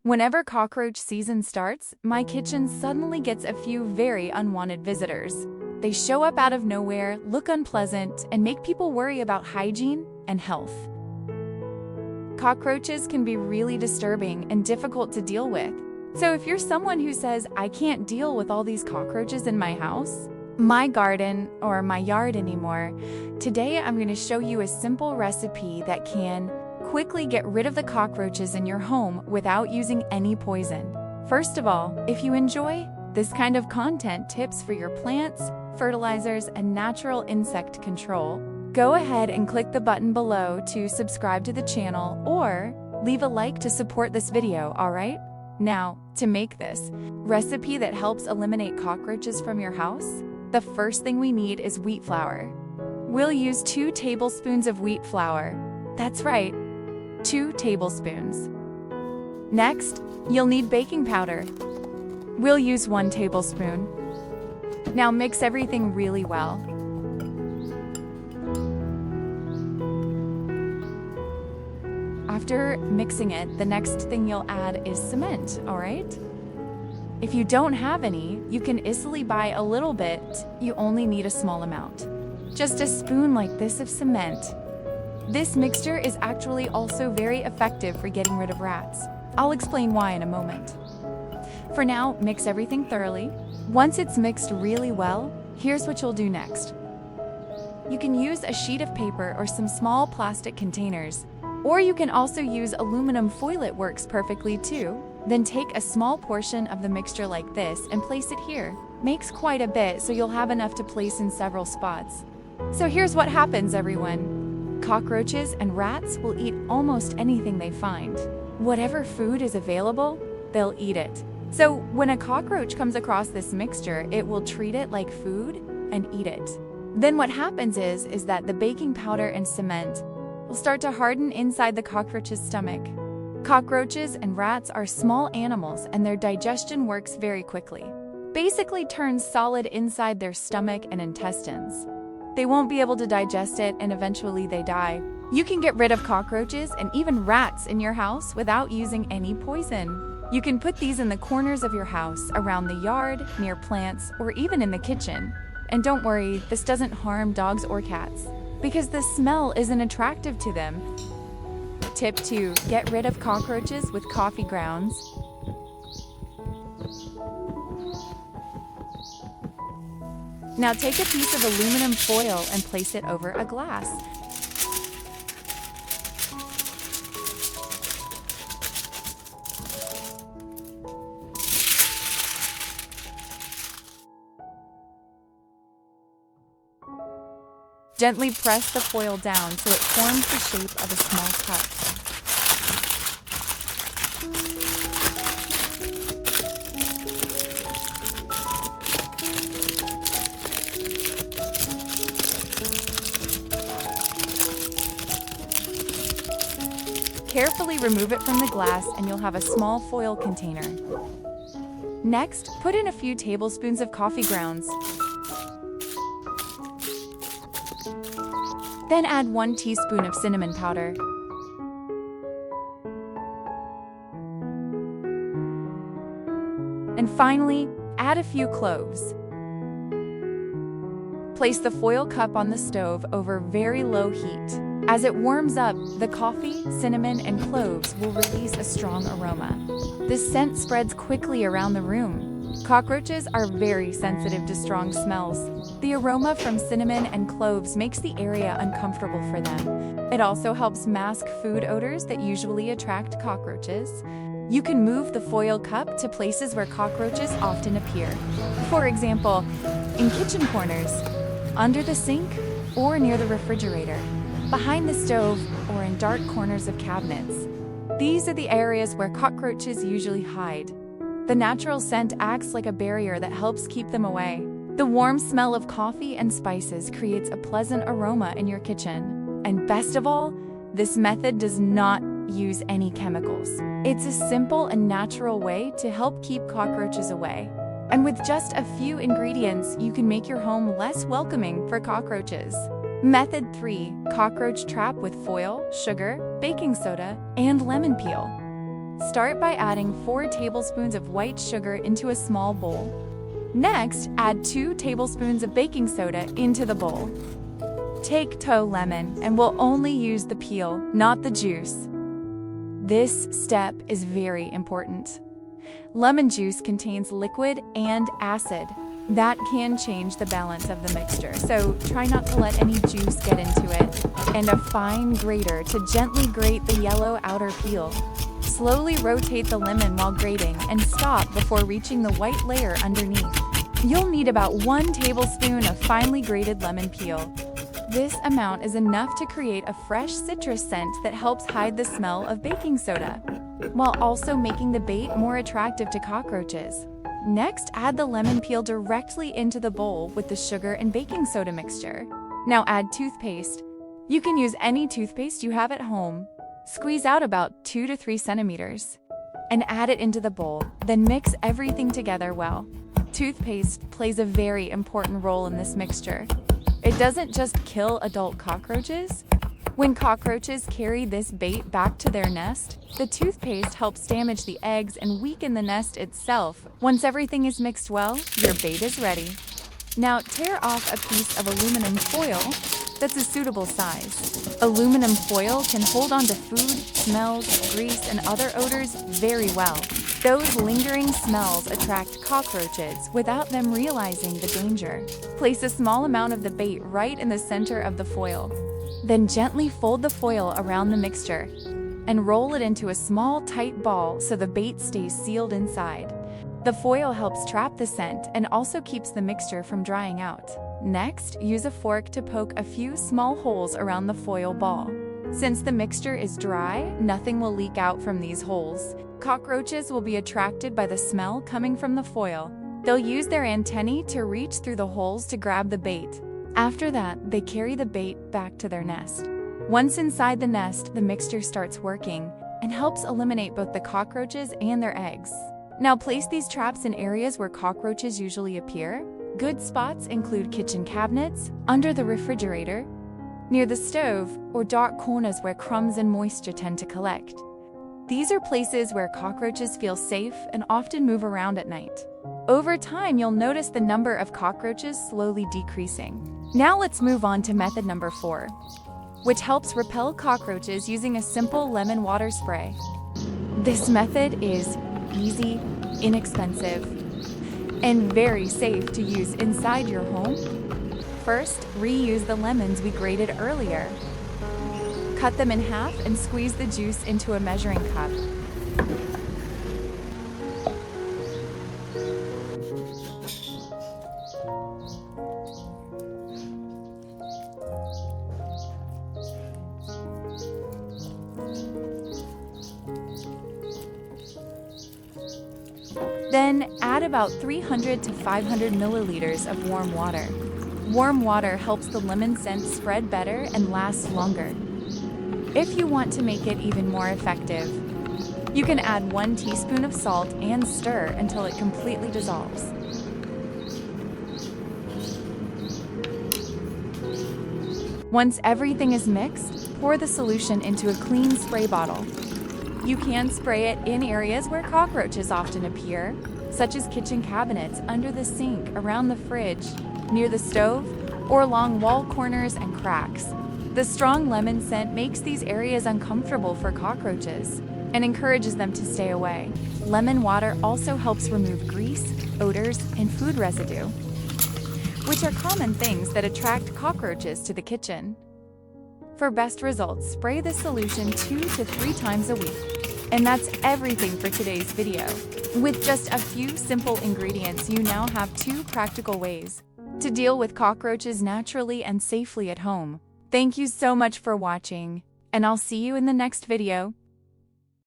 Whenever cockroach season starts, my kitchen suddenly gets a few very unwanted visitors. They show up out of nowhere, look unpleasant, and make people worry about hygiene and health. Cockroaches can be really disturbing and difficult to deal with. So if you're someone who says, "I can't deal with all these cockroaches in my house, my garden, or my yard anymore," today I'm going to show you a simple recipe that can quickly get rid of the cockroaches in your home without using any poison. First of all, if you enjoy this kind of content, tips for your plants, fertilizers, and natural insect control, go ahead and click the button below to subscribe to the channel or leave a like to support this video, alright? Now, to make this recipe that helps eliminate cockroaches from your house, the first thing we need is wheat flour. We'll use 2 tablespoons of wheat flour. That's right, 2 tablespoons. Next, you'll need baking powder. We'll use 1 tablespoon. Now mix everything really well. After mixing it, the next thing you'll add is cement, alright? If you don't have any, you can easily buy a little bit. You only need a small amount. Just a spoon like this of cement. This mixture is actually also very effective for getting rid of rats. I'll explain why in a moment. For now, mix everything thoroughly. Once it's mixed really well, here's what you'll do next. You can use a sheet of paper or some small plastic containers, or you can also use aluminum foil. It works perfectly too. Then take a small portion of the mixture like this and place it here. Makes quite a bit, so you'll have enough to place in several spots. So here's what happens, everyone. Cockroaches and rats will eat almost anything they find. Whatever food is available, they'll eat it. So when a cockroach comes across this mixture, it will treat it like food and eat it. Then what happens is that the baking powder and cement will start to harden inside the cockroach's stomach. Cockroaches and rats are small animals and their digestion works very quickly. Basically turns solid inside their stomach and intestines. They won't be able to digest it and eventually they die. You can get rid of cockroaches and even rats in your house without using any poison. You can put these in the corners of your house, around the yard, near plants, or even in the kitchen. And don't worry, this doesn't harm dogs or cats, because the smell isn't attractive to them. Tip 2. Get rid of cockroaches with coffee grounds. Now take a piece of aluminum foil and place it over a glass. Gently press the foil down so it forms the shape of a small cup. Carefully remove it from the glass and you'll have a small foil container. Next, put in a few tablespoons of coffee grounds. Then add 1 teaspoon of cinnamon powder. And finally, add a few cloves. Place the foil cup on the stove over very low heat. As it warms up, the coffee, cinnamon, and cloves will release a strong aroma. This scent spreads quickly around the room. Cockroaches are very sensitive to strong smells. The aroma from cinnamon and cloves makes the area uncomfortable for them. It also helps mask food odors that usually attract cockroaches. You can move the foil cup to places where cockroaches often appear. For example, in kitchen corners, under the sink, or near the refrigerator, behind the stove, or in dark corners of cabinets. These are the areas where cockroaches usually hide. The natural scent acts like a barrier that helps keep them away. The warm smell of coffee and spices creates a pleasant aroma in your kitchen. And best of all, this method does not use any chemicals. It's a simple and natural way to help keep cockroaches away. And with just a few ingredients, you can make your home less welcoming for cockroaches. Method 3. Cockroach trap with foil, sugar, baking soda, and lemon peel. Start by adding 4 tablespoons of white sugar into a small bowl. Next, add 2 tablespoons of baking soda into the bowl. Take toe lemon and we'll only use the peel, not the juice. This step is very important. Lemon juice contains liquid and acid. That can change the balance of the mixture, so try not to let any juice get into it. And a fine grater to gently grate the yellow outer peel. Slowly rotate the lemon while grating and stop before reaching the white layer underneath. You'll need about 1 tablespoon of finely grated lemon peel. This amount is enough to create a fresh citrus scent that helps hide the smell of baking soda, while also making the bait more attractive to cockroaches. Next, add the lemon peel directly into the bowl with the sugar and baking soda mixture. Now add toothpaste. You can use any toothpaste you have at home. Squeeze out about 2 to 3 centimeters and add it into the bowl, then mix everything together well. Toothpaste plays a very important role in this mixture. It doesn't just kill adult cockroaches. When cockroaches carry this bait back to their nest, the toothpaste helps damage the eggs and weaken the nest itself. Once everything is mixed well, your bait is ready. Now tear off a piece of aluminum foil that's a suitable size. Aluminum foil can hold on to food, smells, grease, and other odors very well. Those lingering smells attract cockroaches without them realizing the danger. Place a small amount of the bait right in the center of the foil. Then gently fold the foil around the mixture and roll it into a small, tight ball so the bait stays sealed inside. The foil helps trap the scent and also keeps the mixture from drying out. Next, use a fork to poke a few small holes around the foil ball. Since the mixture is dry, nothing will leak out from these holes. Cockroaches will be attracted by the smell coming from the foil. They'll use their antennae to reach through the holes to grab the bait. After that, they carry the bait back to their nest. Once inside the nest, the mixture starts working and helps eliminate both the cockroaches and their eggs. Now place these traps in areas where cockroaches usually appear. Good spots include kitchen cabinets, under the refrigerator, near the stove, or dark corners where crumbs and moisture tend to collect. These are places where cockroaches feel safe and often move around at night. Over time, you'll notice the number of cockroaches slowly decreasing. Now let's move on to method number 4, which helps repel cockroaches using a simple lemon water spray. This method is easy, inexpensive, and very safe to use inside your home. First, reuse the lemons we grated earlier. Cut them in half and squeeze the juice into a measuring cup. Then add about 300 to 500 milliliters of warm water. Warm water helps the lemon scent spread better and last longer. If you want to make it even more effective, you can add 1 teaspoon of salt and stir until it completely dissolves. Once everything is mixed, pour the solution into a clean spray bottle. You can spray it in areas where cockroaches often appear, such as kitchen cabinets, under the sink, around the fridge, near the stove, or along wall corners and cracks. The strong lemon scent makes these areas uncomfortable for cockroaches and encourages them to stay away. Lemon water also helps remove grease, odors, and food residue, which are common things that attract cockroaches to the kitchen. For best results, spray this solution 2 to 3 times a week. And that's everything for today's video. With just a few simple ingredients, you now have 2 practical ways to deal with cockroaches naturally and safely at home. Thank you so much for watching, and I'll see you in the next video.